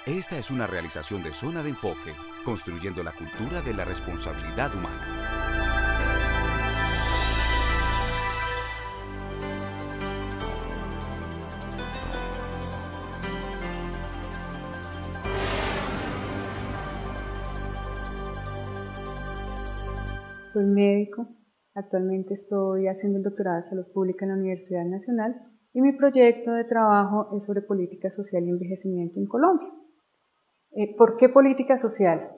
Esta es una realización de Zona de Enfoque, construyendo la cultura de la responsabilidad humana. Soy médico, actualmente estoy haciendo el doctorado de Salud Pública en la Universidad Nacional y mi proyecto de trabajo es sobre política social y envejecimiento en Colombia. ¿Por qué política social?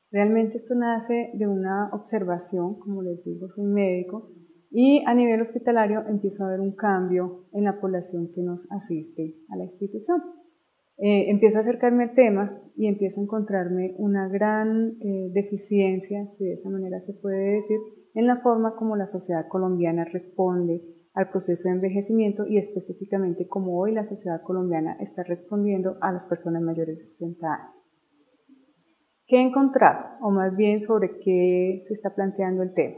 Realmente esto nace de una observación, como les digo, soy médico, y a nivel hospitalario empiezo a ver un cambio en la población que nos asiste a la institución. Empiezo a acercarme al tema y empiezo a encontrarme una gran deficiencia, si de esa manera se puede decir, en la forma como la sociedad colombiana responde al proceso de envejecimiento y específicamente cómo hoy la sociedad colombiana está respondiendo a las personas mayores de 60 años. ¿Qué he encontrado? O más bien sobre qué se está planteando el tema.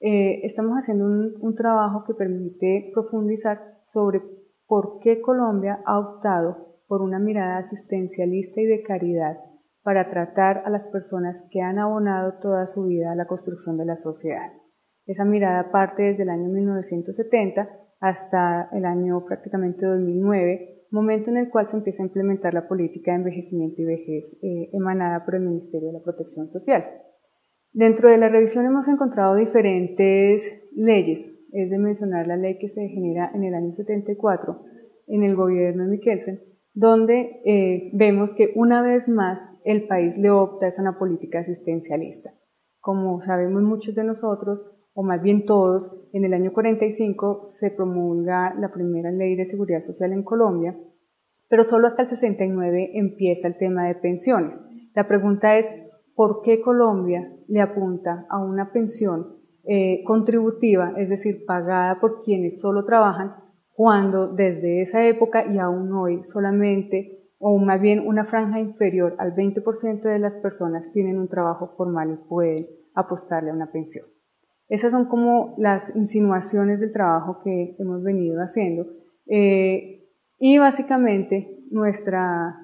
Estamos haciendo un trabajo que permite profundizar sobre por qué Colombia ha optado por una mirada asistencialista y de caridad para tratar a las personas que han abonado toda su vida a la construcción de la sociedad. Esa mirada parte desde el año 1970 hasta el año prácticamente 2009, momento en el cual se empieza a implementar la política de envejecimiento y vejez emanada por el Ministerio de la Protección Social. Dentro de la revisión hemos encontrado diferentes leyes, es de mencionar la ley que se genera en el año 74 en el gobierno de Michelsen, donde vemos que una vez más el país le opta a una política asistencialista. Como sabemos muchos de nosotros, o más bien todos, en el año 45 se promulga la primera ley de seguridad social en Colombia, pero solo hasta el 69 empieza el tema de pensiones. La pregunta es, ¿por qué Colombia le apunta a una pensión contributiva, es decir, pagada por quienes solo trabajan, cuando desde esa época y aún hoy solamente, o más bien una franja inferior al 20% de las personas tienen un trabajo formal y pueden apostarle a una pensión? Esas son como las insinuaciones del trabajo que hemos venido haciendo y básicamente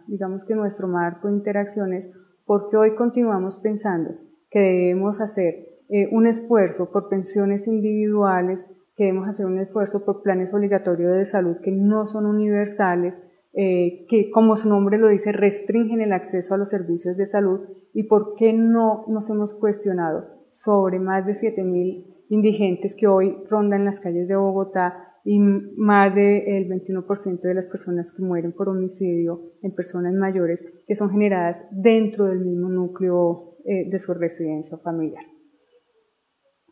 digamos que nuestro marco de interacciones, porque hoy continuamos pensando que debemos hacer un esfuerzo por pensiones individuales, que debemos hacer un esfuerzo por planes obligatorios de salud que no son universales, que como su nombre lo dice restringen el acceso a los servicios de salud, y por qué no nos hemos cuestionado sobre más de 7.000 indigentes que hoy rondan las calles de Bogotá y más del 21% de las personas que mueren por homicidio en personas mayores que son generadas dentro del mismo núcleo de su residencia familiar.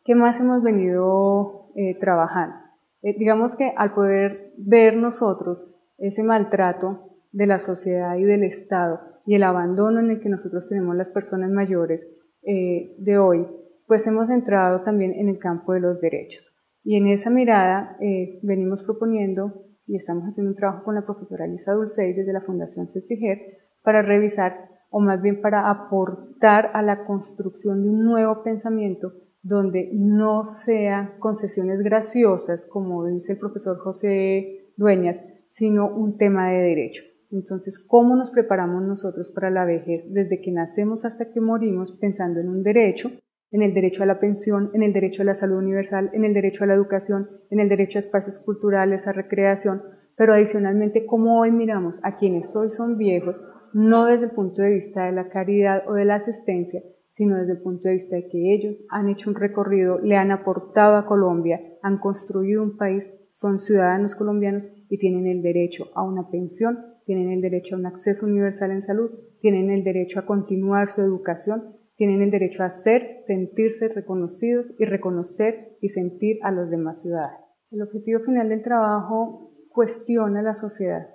¿Qué más hemos venido trabajando? Digamos que al poder ver nosotros ese maltrato de la sociedad y del Estado y el abandono en el que nosotros tenemos las personas mayores de hoy, pues hemos entrado también en el campo de los derechos. Y en esa mirada venimos proponiendo y estamos haciendo un trabajo con la profesora Lisa Dulcey desde la Fundación Sechiger para revisar, o más bien para aportar a la construcción de un nuevo pensamiento donde no sean concesiones graciosas, como dice el profesor José Dueñas, sino un tema de derecho. Entonces, ¿cómo nos preparamos nosotros para la vejez desde que nacemos hasta que morimos pensando en un derecho? En el derecho a la pensión, en el derecho a la salud universal, en el derecho a la educación, en el derecho a espacios culturales, a recreación, pero adicionalmente cómo hoy miramos a quienes hoy son viejos, no desde el punto de vista de la caridad o de la asistencia, sino desde el punto de vista de que ellos han hecho un recorrido, le han aportado a Colombia, han construido un país, son ciudadanos colombianos y tienen el derecho a una pensión, tienen el derecho a un acceso universal en salud, tienen el derecho a continuar su educación, tienen el derecho a sentirse reconocidos y reconocer y sentir a los demás ciudadanos. El objetivo final del trabajo cuestiona la sociedad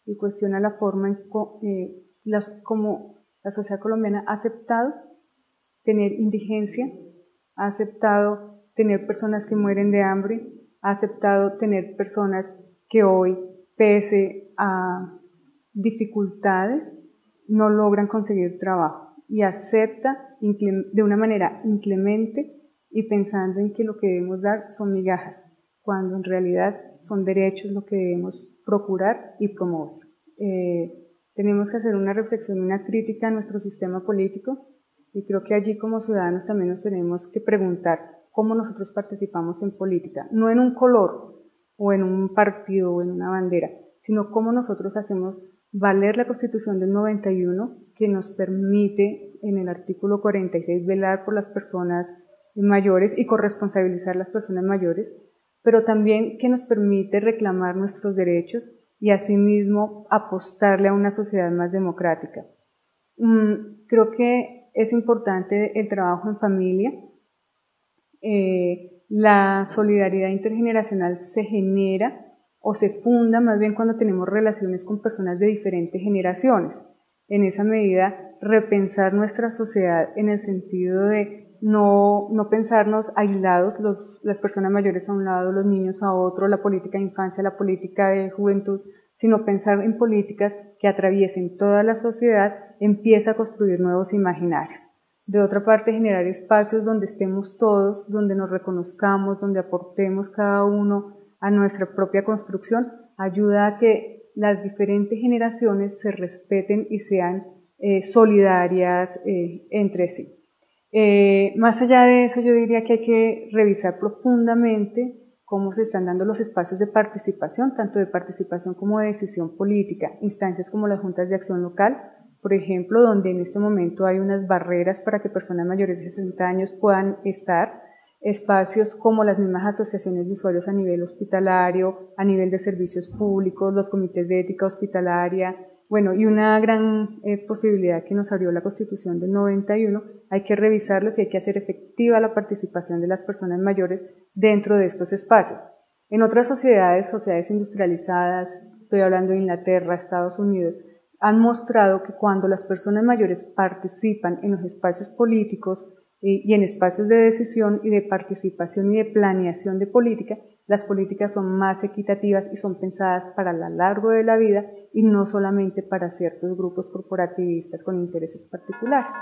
y cuestiona la forma en como la sociedad colombiana ha aceptado tener indigencia, ha aceptado tener personas que mueren de hambre, ha aceptado tener personas que hoy, pese a dificultades, no logran conseguir trabajo, y acepta de una manera inclemente y pensando en que lo que debemos dar son migajas, cuando en realidad son derechos lo que debemos procurar y promover. Tenemos que hacer una reflexión y una crítica a nuestro sistema político, y creo que allí como ciudadanos también nos tenemos que preguntar cómo nosotros participamos en política, no en un color o en un partido o en una bandera, sino cómo nosotros hacemos valer la Constitución del 91, que nos permite en el artículo 46 velar por las personas mayores y corresponsabilizar a las personas mayores, pero también que nos permite reclamar nuestros derechos y asimismo apostarle a una sociedad más democrática. Creo que es importante el trabajo en familia. La solidaridad intergeneracional se genera o se funda más bien cuando tenemos relaciones con personas de diferentes generaciones. En esa medida, repensar nuestra sociedad en el sentido de no pensarnos aislados, las personas mayores a un lado, los niños a otro, la política de infancia, la política de juventud, sino pensar en políticas que atraviesen toda la sociedad, empieza a construir nuevos imaginarios. De otra parte, generar espacios donde estemos todos, donde nos reconozcamos, donde aportemos cada uno a nuestra propia construcción, ayuda a que las diferentes generaciones se respeten y sean solidarias entre sí. Más allá de eso, yo diría que hay que revisar profundamente cómo se están dando los espacios de participación, tanto de participación como de decisión política, instancias como las juntas de acción local, por ejemplo, donde en este momento hay unas barreras para que personas mayores de 60 años puedan estar, espacios como las mismas asociaciones de usuarios a nivel hospitalario, a nivel de servicios públicos, los comités de ética hospitalaria, bueno, y una gran posibilidad que nos abrió la Constitución del 91, hay que revisarlos y hay que hacer efectiva la participación de las personas mayores dentro de estos espacios. En otras sociedades industrializadas, estoy hablando de Inglaterra, Estados Unidos, han mostrado que cuando las personas mayores participan en los espacios políticos y en espacios de decisión y de participación y de planeación de política, las políticas son más equitativas y son pensadas para lo largo de la vida y no solamente para ciertos grupos corporativistas con intereses particulares.